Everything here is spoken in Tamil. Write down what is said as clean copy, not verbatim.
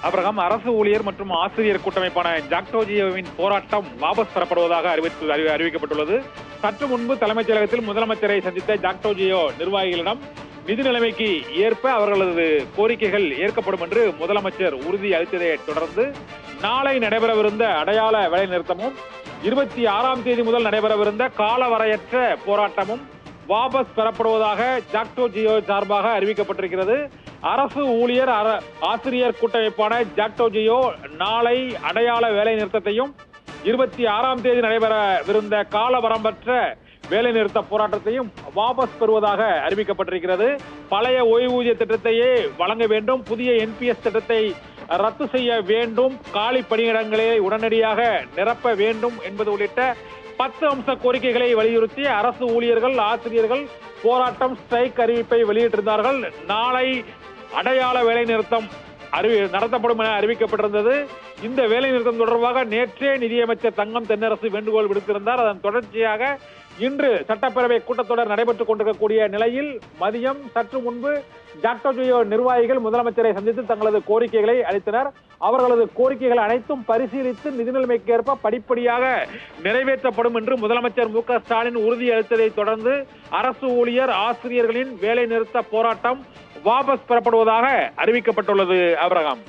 அபிரகாம், அரசு ஊழியர் மற்றும் ஆசிரியர் கூட்டமைப்பான ஜாக்டோஜியோவின் போராட்டம் வாபஸ் பெறப்படுவதாக அறிவிக்கப்பட்டுள்ளது. சற்று முன்பு தலைமைச் செயலகத்தில் முதலமைச்சரை சந்தித்த ஜாக்டோஜியோ நிர்வாகிகளிடம் நிதி நிலைமைக்கு ஏற்ப அவர்களது கோரிக்கைகள் ஏற்கப்படும் என்று முதலமைச்சர் உறுதி அளித்ததை தொடர்ந்து நாளை நடைபெறவிருந்த அடையாள வேலை நிறுத்தமும் 26ஆம் தேதி முதல் நடைபெறவிருந்த காலவரையற்ற போராட்டமும் வாபஸ் பெறப்படுவதாக ஜாக்டோஜியோ சார்பாக அறிவிக்கப்பட்டிருக்கிறது. அரசு ஊழியர் ஆசிரியர் கூட்டமைப்பான ஜாக்டோஜியோ நாளை அடையாள வேலை நிறுத்தத்தையும் 26ஆம் தேதி நடைபெறவிருந்த கால வரம்பற்ற வேலை நிறுத்த போராட்டத்தையும் வாபஸ் பெறுவதாக அறிவிக்கப்பட்டிருக்கிறது. பழைய ஓய்வூதிய திட்டத்தையே வழங்க வேண்டும், புதிய என்பிஎஸ் திட்டத்தை ரத்து செய்ய வேண்டும், காலி பணியிடங்களை உடனடியாக நிரப்ப வேண்டும் என்பது உள்ளிட்ட 10 அம்ச கோரிக்கைகளை வலியுறுத்தி அரசு ஊழியர்கள் ஆசிரியர்கள் போராட்டம் ஸ்ட்ரைக் அறிவிப்பை வெளியிட்டிருந்தார்கள். நாளை அடையாள வேலை நிறுத்தம் நடத்தப்படும் என அறிவிக்கப்பட்டிருந்தது. இந்த வேலை நிறுத்தம் தொடர்பாக நேற்றே நிதியமைச்சர் தங்கம் தென்னரசு வேண்டுகோள் விடுத்திருந்தார். அதன் தொடர்ச்சியாக இன்று சட்டப்பேரவை கூட்டத்தொடர் நடைபெற்றுக் கொண்டிருக்கக்கூடிய நிலையில் மதியம் சற்று முன்பு ஜாக்டோஜியோ நிர்வாகிகள் முதலமைச்சரை சந்தித்து தங்களது கோரிக்கைகளை அளித்தனர். அவர்களது கோரிக்கைகள் அனைத்தும் பரிசீலித்து நிதி நிலைமைக்கு ஏற்ப படிப்படியாக நிறைவேற்றப்படும் என்று முதலமைச்சர் மு.க. ஸ்டாலின் உறுதி அளித்ததை தொடர்ந்து அரசு ஊழியர் ஆசிரியர்களின் வேலை நிறுத்த போராட்டம் வாபஸ் பெறப்படுவதாக அறிவிக்கப்பட்டுள்ளது. அபிரகாம்.